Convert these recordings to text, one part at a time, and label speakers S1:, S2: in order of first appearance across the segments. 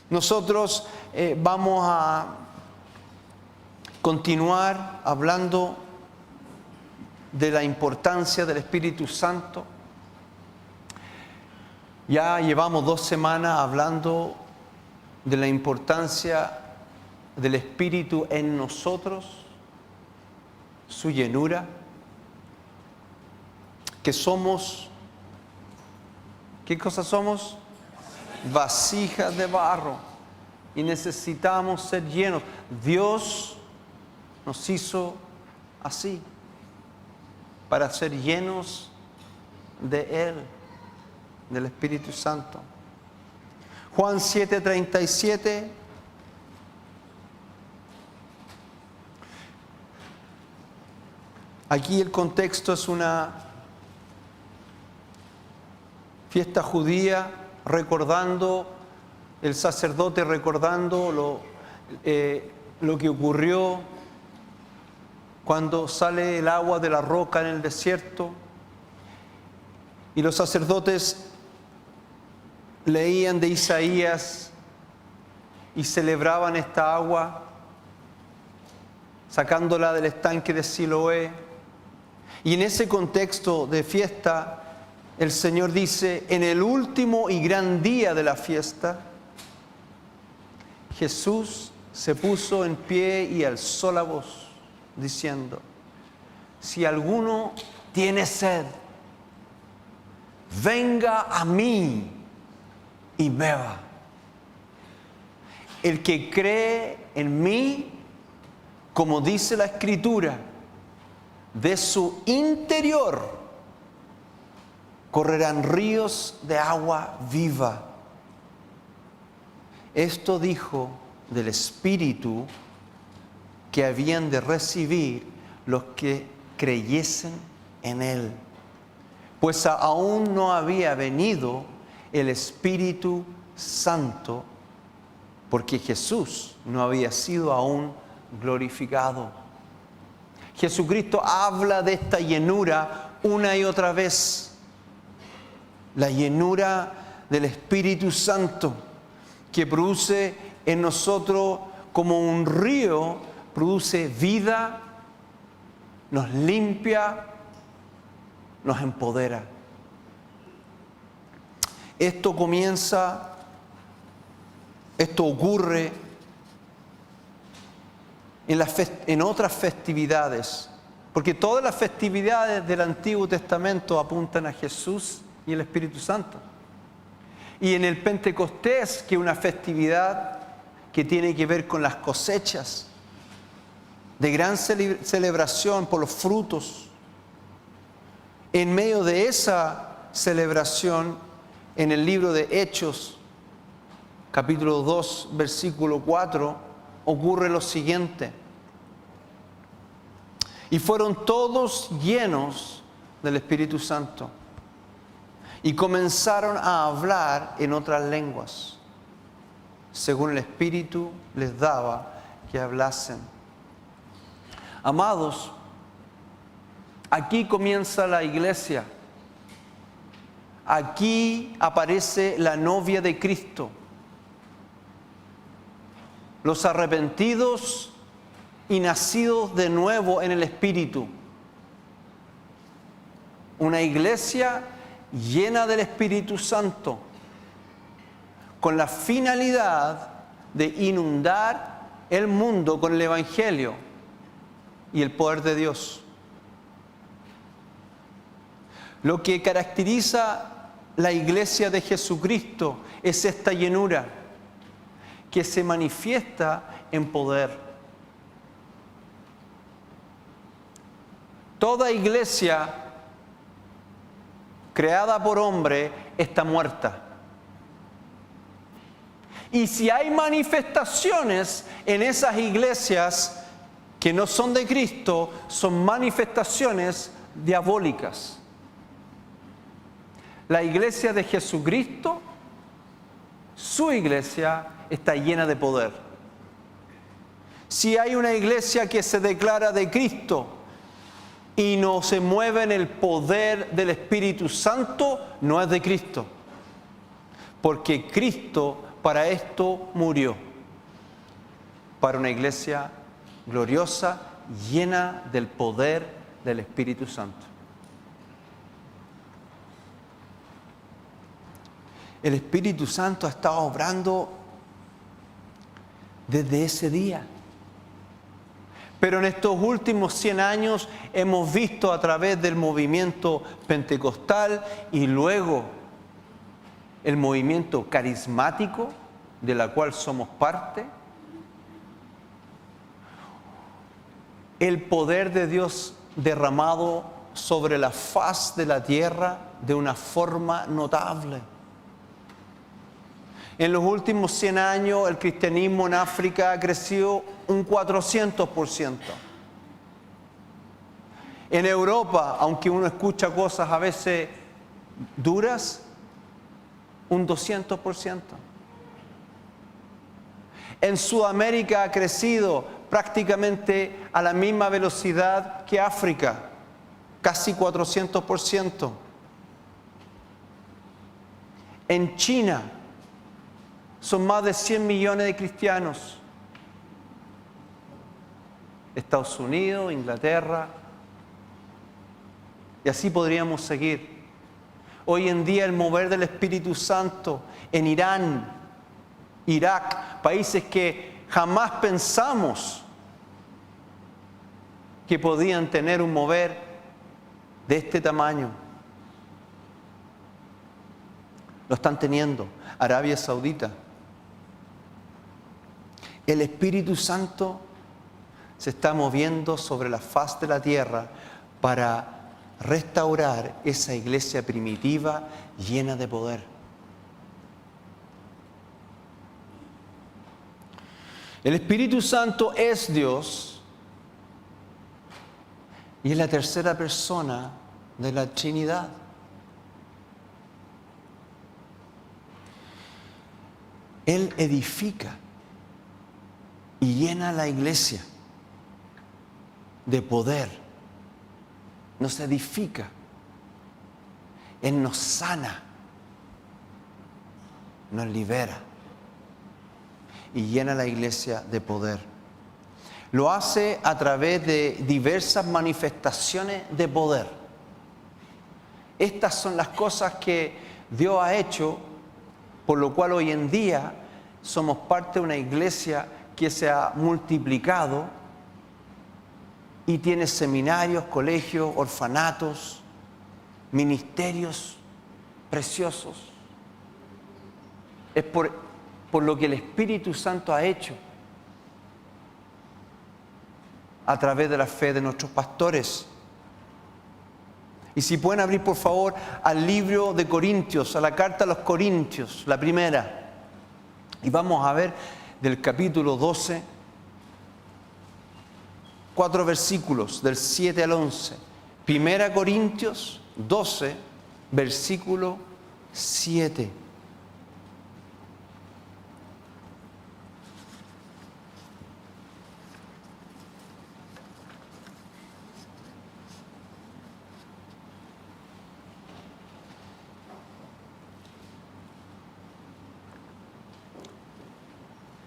S1: Nosotros vamos a continuar hablando de la importancia del Espíritu Santo. Ya llevamos 2 semanas hablando de la importancia del Espíritu en nosotros, su llenura, que somos, ¿qué cosa somos? Vasijas de barro, y necesitamos ser llenos. Dios nos hizo así, para ser llenos de Él, del Espíritu Santo. Juan 7:37. Aquí el contexto es una fiesta judía, recordando, el sacerdote recordando lo que ocurrió cuando sale el agua de la roca en el desierto. Y los sacerdotes leían de Isaías y celebraban esta agua, sacándola del estanque de Siloé. Y en ese contexto de fiesta, el Señor dice, en el último y gran día de la fiesta, Jesús se puso en pie y alzó la voz, diciendo, si alguno tiene sed, venga a mí y beba. El que cree en mí, como dice la Escritura, de su interior correrán ríos de agua viva. Esto dijo del Espíritu que habían de recibir los que creyesen en Él, pues aún no había venido el Espíritu Santo, porque Jesús no había sido aún glorificado. Jesucristo habla de esta llenura una y otra vez, la llenura del Espíritu Santo, que produce en nosotros como un río, produce vida, nos limpia, nos empodera. Esto ocurre en otras festividades, porque todas las festividades del Antiguo Testamento apuntan a Jesús y el Espíritu Santo. Y en el Pentecostés, que es una festividad que tiene que ver con las cosechas, de gran celebración por los frutos, en medio de esa celebración, en el libro de Hechos, capítulo 2, versículo 4, ocurre lo siguiente. Y fueron todos llenos del Espíritu Santo y comenzaron a hablar en otras lenguas, según el Espíritu les daba que hablasen. Amados, aquí comienza la iglesia. Aquí aparece la novia de Cristo. Los arrepentidos y nacidos de nuevo en el Espíritu. Una iglesia llena del Espíritu Santo, con la finalidad de inundar el mundo con el Evangelio y el poder de Dios. Lo que caracteriza la iglesia de Jesucristo es esta llenura que se manifiesta en poder. Toda iglesia creada por hombre está muerta. Y si hay manifestaciones en esas iglesias que no son de Cristo, son manifestaciones diabólicas. La iglesia de Jesucristo, su iglesia, está llena de poder. Si hay una iglesia que se declara de Cristo y no se mueve en el poder del Espíritu Santo, no es de Cristo. Porque Cristo para esto murió, para una iglesia gloriosa, llena del poder del Espíritu Santo. El Espíritu Santo ha estado obrando desde ese día. Pero en estos últimos 100 años hemos visto a través del movimiento pentecostal y luego el movimiento carismático, de la cual somos parte, el poder de Dios derramado sobre la faz de la tierra de una forma notable. En los últimos 100 años el cristianismo en África ha crecido un 400%. En Europa, aunque uno escucha cosas a veces duras, un 200%. En Sudamérica ha crecido prácticamente a la misma velocidad que África, casi 400%. En China son más de 100 millones de cristianos. Estados Unidos, Inglaterra, y así podríamos seguir. Hoy en día el mover del Espíritu Santo en Irán, Irak, países que jamás pensamos que podían tener un mover de este tamaño. Lo están teniendo. Arabia Saudita. El Espíritu Santo se está moviendo sobre la faz de la tierra para restaurar esa iglesia primitiva llena de poder. El Espíritu Santo es Dios y es la tercera persona de la Trinidad. Él edifica y llena la iglesia de poder. Nos edifica. Él nos sana. Nos libera. Y llena la iglesia de poder. Lo hace a través de diversas manifestaciones de poder. Estas son las cosas que Dios ha hecho, por lo cual hoy en día somos parte de una iglesia que se ha multiplicado y tiene seminarios, colegios, orfanatos, ministerios preciosos. Es por lo que el Espíritu Santo ha hecho a través de la fe de nuestros pastores. Y si pueden abrir por favor al libro de Corintios, a la carta a los Corintios, la primera. Y vamos a ver del capítulo 12, 4 versículos, del 7 al 11. Primera Corintios 12, versículo 7.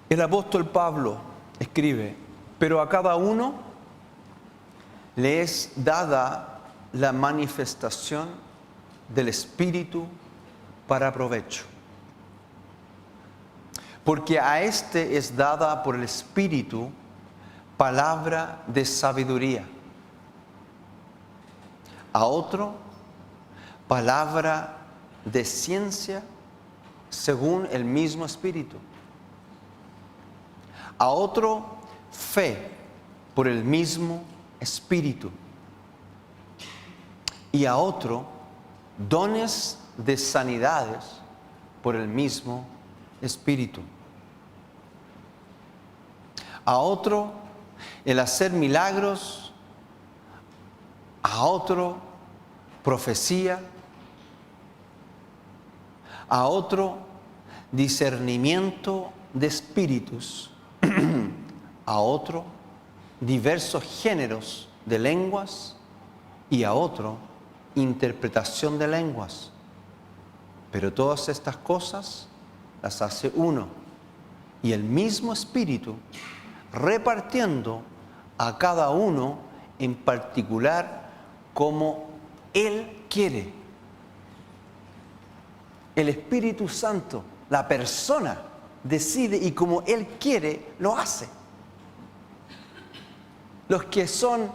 S1: El apóstol Pablo escribe: pero a cada uno le es dada la manifestación del Espíritu para provecho. Porque a este es dada por el Espíritu palabra de sabiduría, a otro palabra de ciencia según el mismo Espíritu, a otro fe por el mismo Espíritu, y a otro dones de sanidades por el mismo Espíritu, a otro el hacer milagros, a otro profecía, a otro discernimiento de espíritus, a otro diversos géneros de lenguas y a otro interpretación de lenguas. Pero todas estas cosas las hace uno. Y el mismo Espíritu repartiendo a cada uno en particular como Él quiere. El Espíritu Santo, la persona, decide y como Él quiere, lo hace. Los que son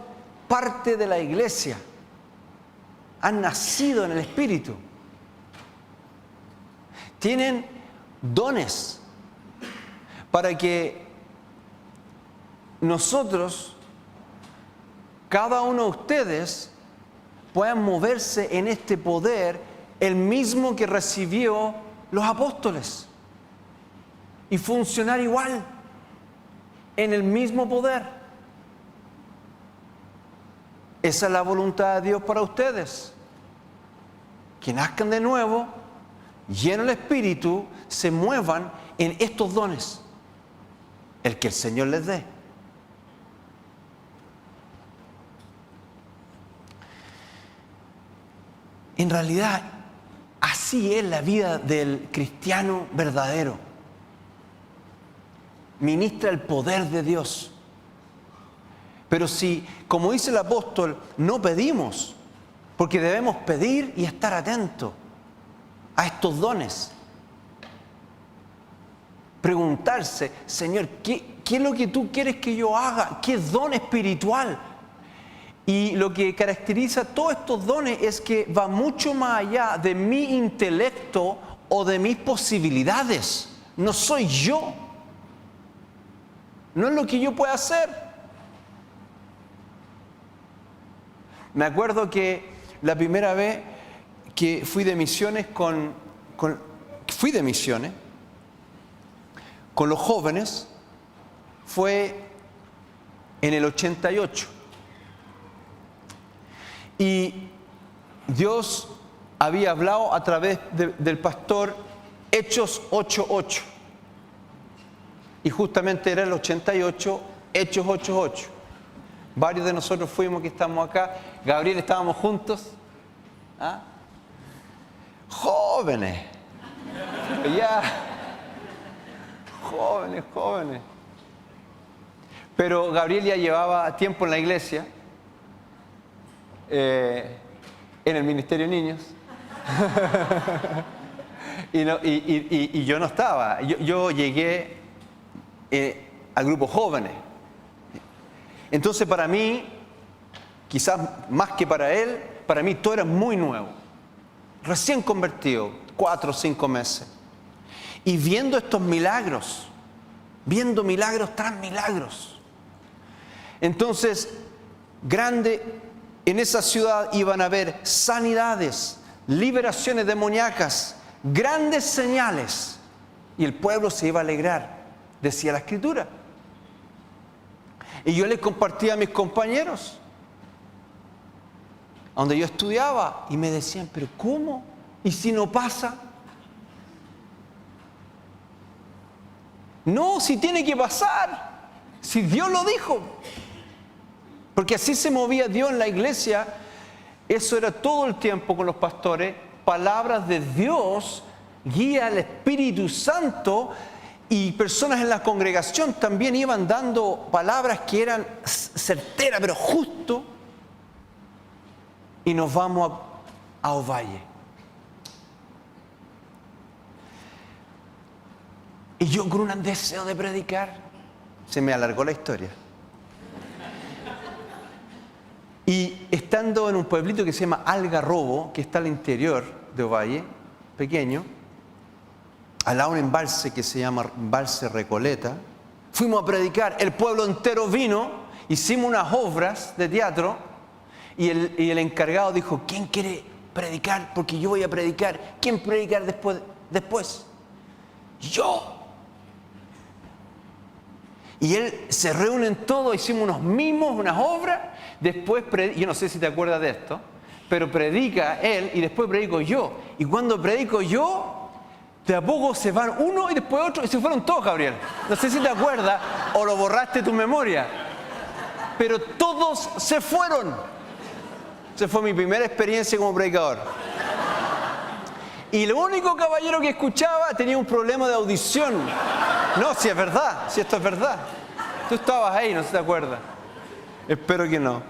S1: parte de la iglesia han nacido en el Espíritu. Tienen dones para que nosotros, cada uno de ustedes, puedan moverse en este poder, el mismo que recibió los apóstoles, y funcionar igual, en el mismo poder. Esa es la voluntad de Dios para ustedes. Que nazcan de nuevo, llenos del Espíritu, se muevan en estos dones, el que el Señor les dé. En realidad, así es la vida del cristiano verdadero. Ministra el poder de Dios. Pero si, como dice el apóstol, no pedimos, porque debemos pedir y estar atentos a estos dones. Preguntarse, Señor, ¿qué es lo que tú quieres que yo haga? ¿Qué don espiritual? Y lo que caracteriza todos estos dones es que va mucho más allá de mi intelecto o de mis posibilidades. No soy yo. No es lo que yo pueda hacer. Me acuerdo que la primera vez que fui de misiones con los jóvenes fue en el 88. Y Dios había hablado a través del pastor Hechos 8:8. Y justamente era el 88, Hechos 8:8. Varios de nosotros fuimos que estamos acá. Gabriel, estábamos juntos. ¿Ah? Jóvenes. Pero ya. Jóvenes. Pero Gabriel ya llevaba tiempo en la iglesia. En el Ministerio de Niños. y yo no estaba. Yo llegué al grupo jóvenes. Entonces para mí, quizás más que para él, para mí todo era muy nuevo. Recién convertido, 4 o 5 meses. Y viendo estos milagros, viendo milagros tras milagros. Entonces, en esa ciudad iban a haber sanidades, liberaciones demoníacas, grandes señales. Y el pueblo se iba a alegrar, decía la Escritura. Y yo les compartía a mis compañeros, donde yo estudiaba, y me decían, ¿pero cómo? ¿Y si no pasa? No, si tiene que pasar, si Dios lo dijo. Porque así se movía Dios en la iglesia. Eso era todo el tiempo con los pastores. Palabras de Dios, guía al Espíritu Santo. Y personas en la congregación también iban dando palabras que eran certeras, pero justo. Y nos vamos a Ovalle. Y yo con un deseo de predicar, se me alargó la historia. Y estando en un pueblito que se llama Algarrobo, que está al interior de Ovalle, pequeño, al lado de un embalse que se llama Embalse Recoleta, fuimos a predicar. El pueblo entero vino, hicimos unas obras de teatro y el encargado dijo, ¿quién quiere predicar? Porque yo voy a predicar. ¿Quién predicar después? Yo. Y él se reúnen todos, hicimos unos mimos, unas obras. Después, yo no sé si te acuerdas de esto, pero predica él y después predico yo. Y cuando predico yo, de a poco se van uno y después otro, y se fueron todos, Gabriel. No sé si te acuerdas o lo borraste de tu memoria. Pero todos se fueron. Esa fue mi primera experiencia como predicador. Y el único caballero que escuchaba tenía un problema de audición. No, si es verdad, si esto es verdad. Tú estabas ahí, no se te acuerda. Espero que no.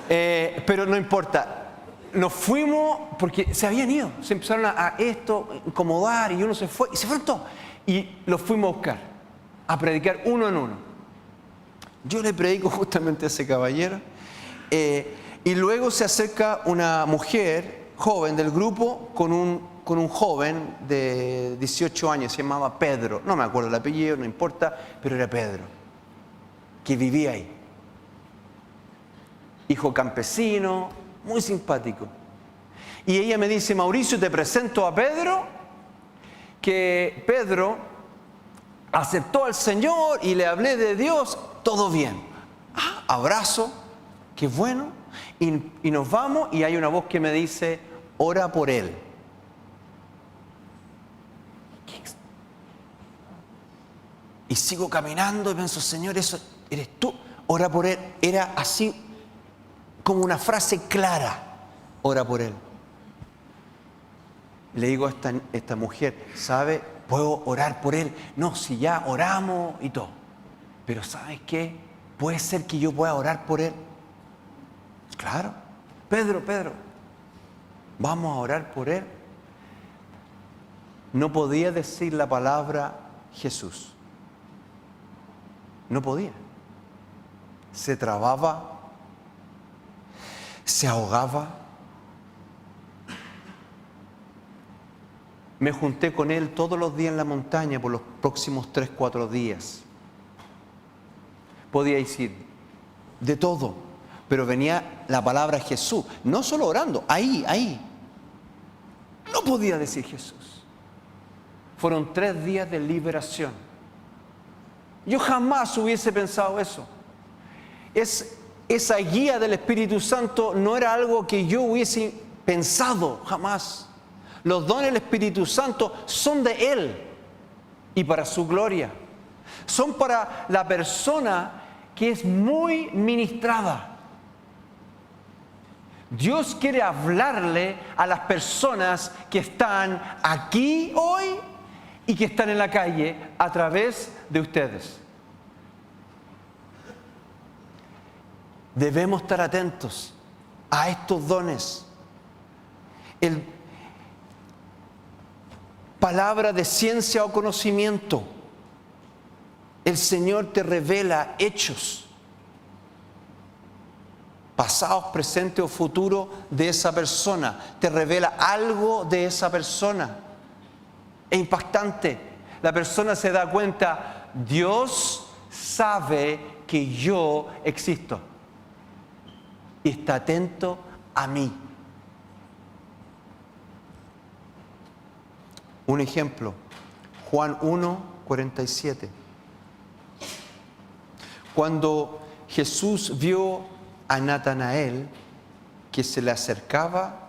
S1: Pero no importa. Nos fuimos porque se habían ido. Se empezaron a incomodar y uno se fue. Y se fueron todos. Y los fuimos a buscar, a predicar uno en uno. Yo le predico justamente a ese caballero. Y luego se acerca una mujer joven del grupo con un joven de 18 años, se llamaba Pedro. No me acuerdo el apellido, no importa, pero era Pedro, que vivía ahí. Hijo campesino, muy simpático. Y ella me dice: Mauricio, te presento a Pedro, que Pedro aceptó al Señor y le hablé de Dios, todo bien. Abrazo, qué bueno. Y nos vamos y hay una voz que me dice: ora por él. Y sigo caminando y pienso: Señor, eso eres tú, ora por él. Era así como una frase clara: ora por él. Le digo a esta mujer: ¿sabe? ¿Puedo orar por él? No, si ya oramos y todo. Pero ¿sabes qué? ¿Puede ser que yo pueda orar por él? Claro. Pedro, vamos a orar por él. No podía decir la palabra Jesús. No podía. Se trababa, se ahogaba. Me junté con él todos los días en la montaña por los próximos 3-4 días. Podía decir de todo, pero venía la palabra Jesús. No solo orando, ahí. No podía decir Jesús. Fueron 3 días de liberación. Yo jamás hubiese pensado eso. Esa guía del Espíritu Santo no era algo que yo hubiese pensado jamás. Los dones del Espíritu Santo son de Él y para su gloria. Son para la persona que es muy ministrada. Dios quiere hablarle a las personas que están aquí hoy y que están en la calle a través de ustedes. Debemos estar atentos a estos dones. Palabra de ciencia o conocimiento. El Señor te revela hechos, pasados, presentes o futuros de esa persona. Te revela algo de esa persona. Es impactante. La persona se da cuenta: Dios sabe que yo existo y está atento a mí. Un ejemplo, Juan 1:47. Cuando Jesús vio a Natanael que se le acercaba,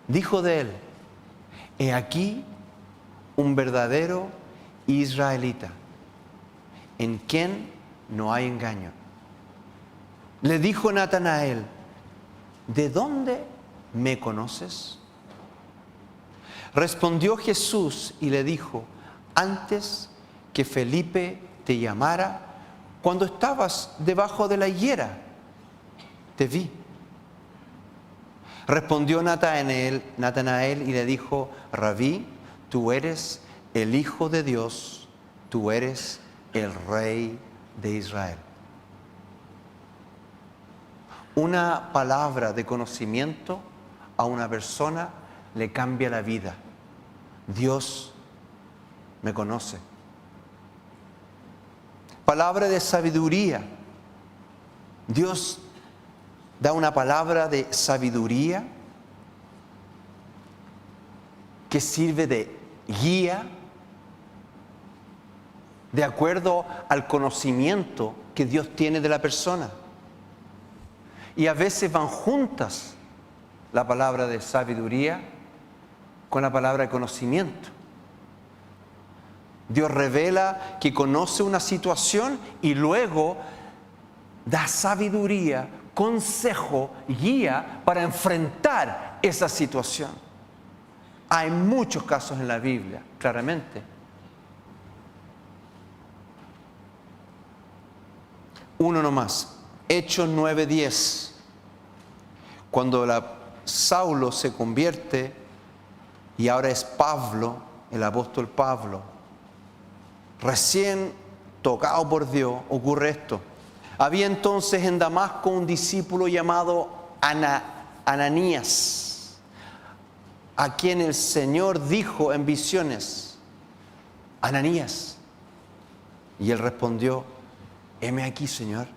S1: dijo de él: he aquí un verdadero israelita, en quien no hay engaño. Le dijo Natanael: ¿de dónde me conoces? Respondió Jesús y le dijo: antes que Felipe te llamara, cuando estabas debajo de la higuera, te vi. Respondió Natanael y le dijo: Rabí, tú eres el Hijo de Dios, tú eres el Rey de Israel. Una palabra de conocimiento a una persona le cambia la vida. Dios me conoce. Palabra de sabiduría. Dios da una palabra de sabiduría que sirve de guía de acuerdo al conocimiento que Dios tiene de la persona. Y a veces van juntas la palabra de sabiduría con la palabra de conocimiento. Dios revela que conoce una situación y luego da sabiduría, consejo, guía para enfrentar esa situación. Hay muchos casos en la Biblia, claramente. Uno nomás, Hechos 9:10. Cuando Saulo se convierte y ahora es Pablo, el apóstol Pablo, recién tocado por Dios, ocurre esto. Había entonces en Damasco un discípulo llamado Ananías, a quien el Señor dijo en visiones: Ananías. Y él respondió: heme aquí, Señor.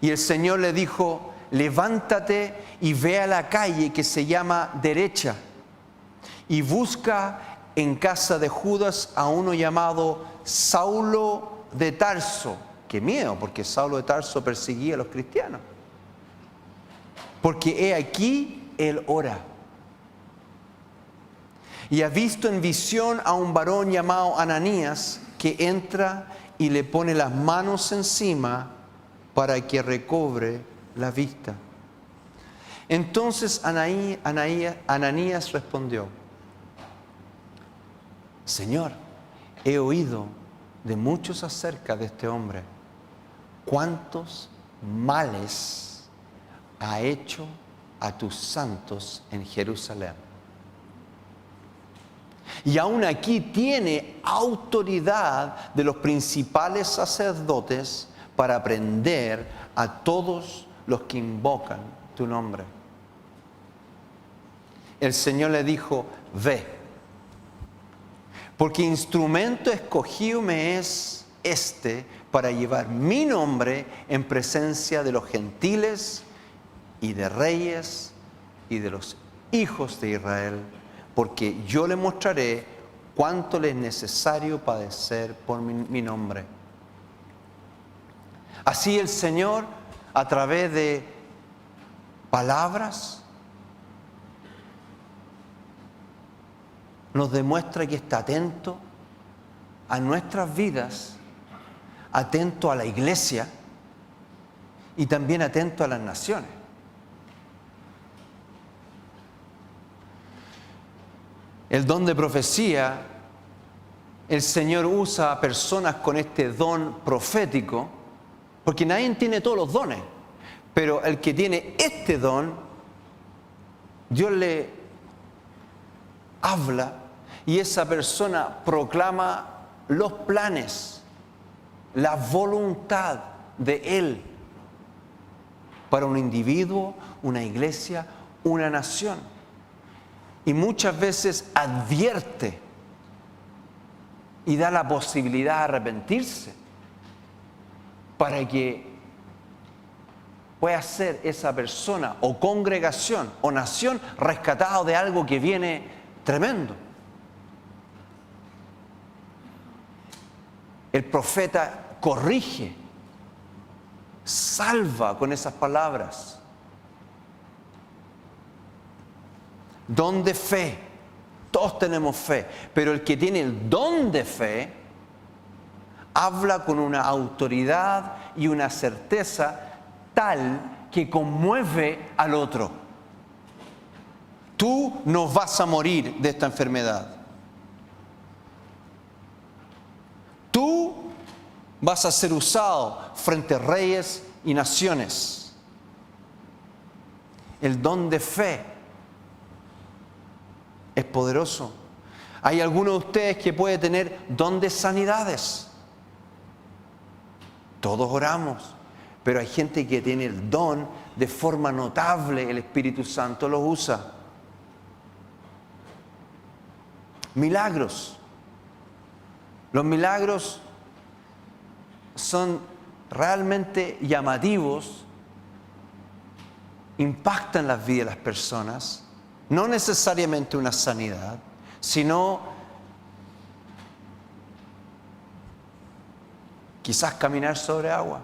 S1: Y el Señor le dijo: levántate y ve a la calle que se llama Derecha y busca en casa de Judas a uno llamado Saulo de Tarso. Qué miedo, porque Saulo de Tarso perseguía a los cristianos. Porque he aquí, él ora. Y ha visto en visión a un varón llamado Ananías que entra y le pone las manos encima para que recobre la vista. Entonces Ananías respondió: Señor, he oído de muchos acerca de este hombre, cuántos males ha hecho a tus santos en Jerusalén. Y aún aquí tiene autoridad de los principales sacerdotes para prender a todos los que invocan tu nombre. El Señor le dijo: ve, porque instrumento escogido me es este para llevar mi nombre en presencia de los gentiles y de reyes y de los hijos de Israel, porque yo le mostraré cuánto le es necesario padecer por mi nombre. Así el Señor, a través de palabras, nos demuestra que está atento a nuestras vidas, atento a la iglesia y también atento a las naciones. El don de profecía, el Señor usa a personas con este don profético, porque nadie tiene todos los dones, pero el que tiene este don, Dios le habla y esa persona proclama los planes, la voluntad de Él para un individuo, una iglesia, una nación. Y muchas veces advierte y da la posibilidad de arrepentirse para que pueda ser esa persona o congregación o nación rescatado de algo que viene tremendo. El profeta corrige, salva con esas palabras. Don de fe, todos tenemos fe, pero el que tiene el don de fe habla con una autoridad y una certeza tal que conmueve al otro. Tú no vas a morir de esta enfermedad. Tú vas a ser usado frente a reyes y naciones. El don de fe es poderoso. Hay algunos de ustedes que pueden tener don de sanidades. Todos oramos, pero hay gente que tiene el don de forma notable, el Espíritu Santo los usa. Milagros. Los milagros son realmente llamativos, impactan las vidas de las personas, no necesariamente una sanidad, sino quizás caminar sobre agua,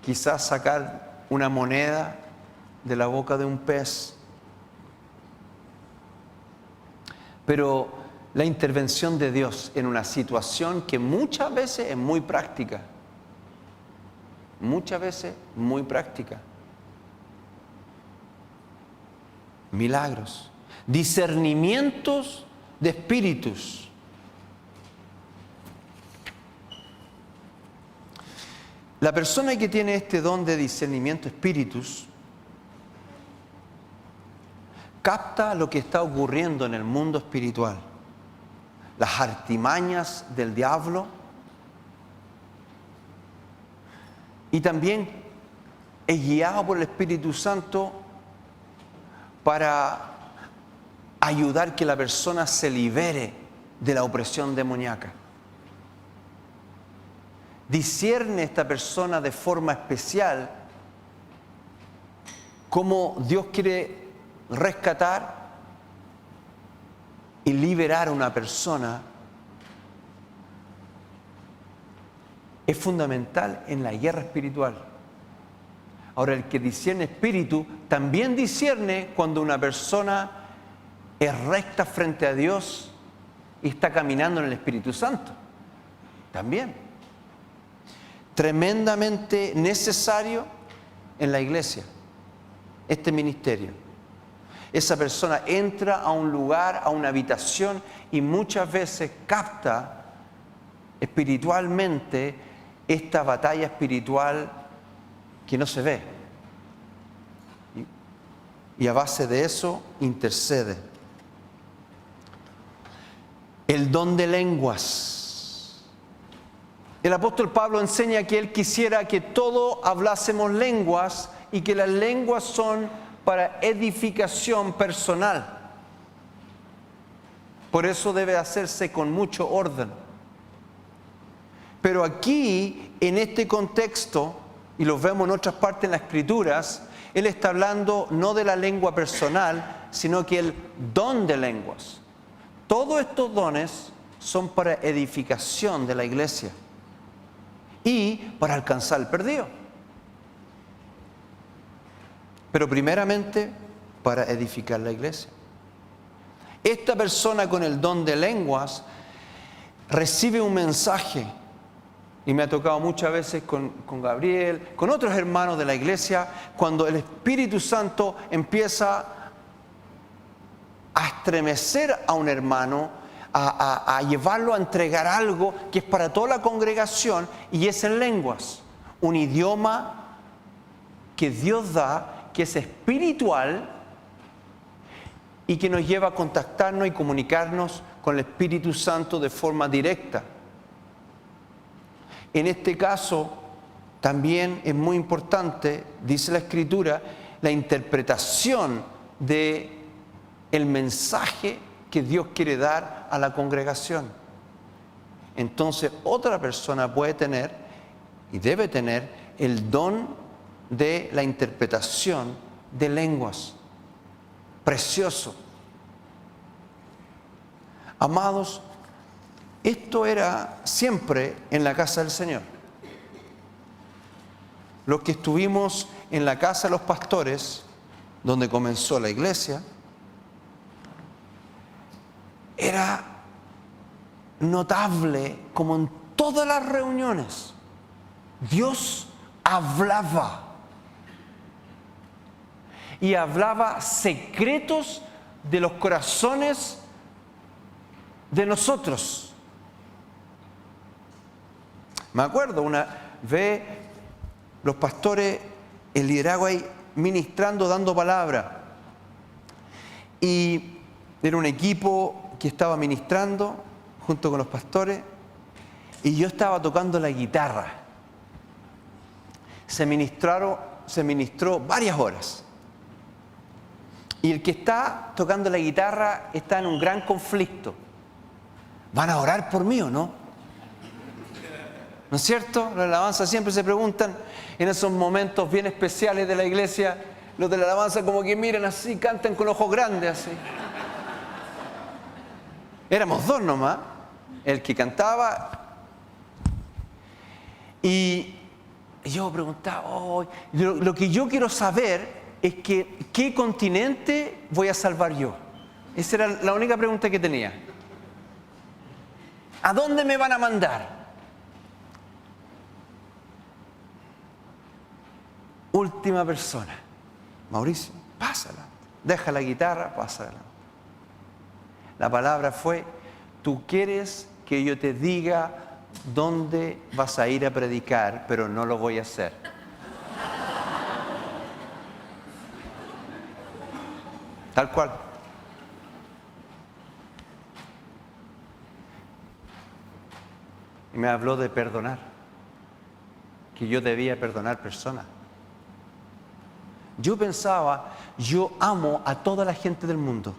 S1: quizás sacar una moneda de la boca de un pez. Pero la intervención de Dios en una situación que muchas veces es muy práctica, muchas veces muy práctica. milagros, discernimientos de espíritus. La persona que tiene este don de discernimiento de espíritus capta lo que está ocurriendo en el mundo espiritual, las artimañas del diablo, y también es guiado por el Espíritu Santo para ayudar que la persona se libere de la opresión demoníaca. Discierne esta persona de forma especial cómo Dios quiere rescatar y liberar a una persona. Es fundamental en la guerra espiritual. Ahora, el que discierne espíritu también discierne cuando una persona es recta frente a Dios y está caminando en el Espíritu Santo. También. Tremendamente necesario en la iglesia este ministerio. Esa persona entra a un lugar, a una habitación, y muchas veces capta espiritualmente esta batalla espiritual que no se ve. Y a base de eso intercede. El don de lenguas. El apóstol Pablo enseña que él quisiera que todos hablásemos lenguas y que las lenguas son para edificación personal. Por eso debe hacerse con mucho orden. Pero aquí, en este contexto, y lo vemos en otras partes en las Escrituras, él está hablando no de la lengua personal, sino que el don de lenguas. Todos estos dones son para edificación de la iglesia y para alcanzar el perdido. Pero primeramente para edificar la iglesia. Esta persona con el don de lenguas recibe un mensaje. Y me ha tocado muchas veces con Gabriel, con otros hermanos de la iglesia, cuando el Espíritu Santo empieza a estremecer a un hermano, a llevarlo a entregar algo que es para toda la congregación, y es en lenguas. Un idioma que Dios da, que es espiritual y que nos lleva a contactarnos y comunicarnos con el Espíritu Santo de forma directa. En este caso, también es muy importante, dice la Escritura, la interpretación del mensaje que Dios quiere dar a la congregación. Entonces, otra persona puede tener y debe tener el don de la interpretación de lenguas. Precioso. Amados, esto era siempre en la casa del Señor. Los que estuvimos en la casa de los pastores, donde comenzó la iglesia, era notable como en todas las reuniones Dios hablaba. Y hablaba secretos de los corazones de nosotros. Me acuerdo una vez los pastores, el liderazgo ahí ministrando, dando palabra. Y era un equipo que estaba ministrando junto con los pastores, y yo estaba tocando la guitarra. Se ministró varias horas. Y el que está tocando la guitarra está en un gran conflicto. ¿Van a orar por mí o no? ¿No es cierto? Los alabanzas siempre se preguntan en esos momentos bien especiales de la iglesia. Los de la alabanza como que miran así, cantan con ojos grandes así. Éramos dos nomás, el que cantaba. Y yo preguntaba, lo que yo quiero saber es que, ¿qué continente voy a salvar yo? Esa era la única pregunta que tenía. ¿A dónde me van a mandar? Última persona. Mauricio, pásala. deja la guitarra, pasa adelante. La palabra fue, tú quieres que yo te diga dónde vas a ir a predicar, pero no lo voy a hacer. Tal cual. Y me habló de perdonar, que yo debía perdonar personas. Yo pensaba, yo amo a toda la gente del mundo.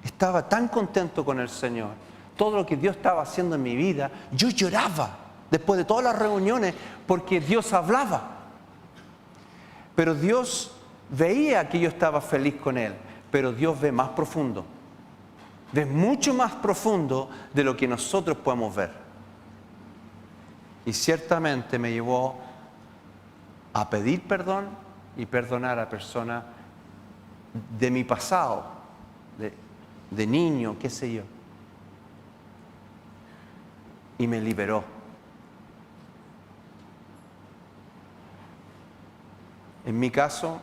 S1: Estaba tan contento con el Señor. Todo lo que Dios estaba haciendo en mi vida, yo lloraba después de todas las reuniones porque Dios hablaba. Pero Dios veía que yo estaba feliz con Él. Pero Dios ve más profundo. Ve mucho más profundo de lo que nosotros podemos ver. Y ciertamente me llevó a pedir perdón y perdonar a personas de mi pasado, de niño, qué sé yo. Y me liberó. En mi caso,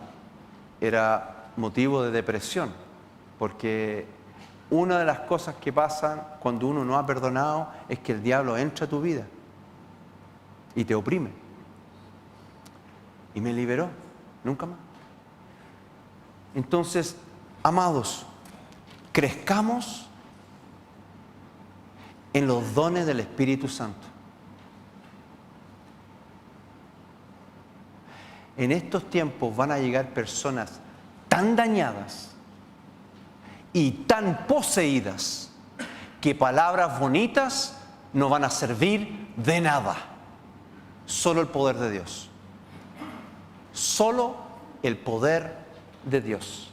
S1: era motivo de depresión, porque una de las cosas que pasan cuando uno no ha perdonado es que el diablo entra a tu vida y te oprime. Y me liberó, nunca más. Entonces, amados, crezcamos en los dones del Espíritu Santo. En estos tiempos van a llegar personas tan dañadas y tan poseídas que palabras bonitas no van a servir de nada. Solo el poder de Dios. Solo el poder de Dios.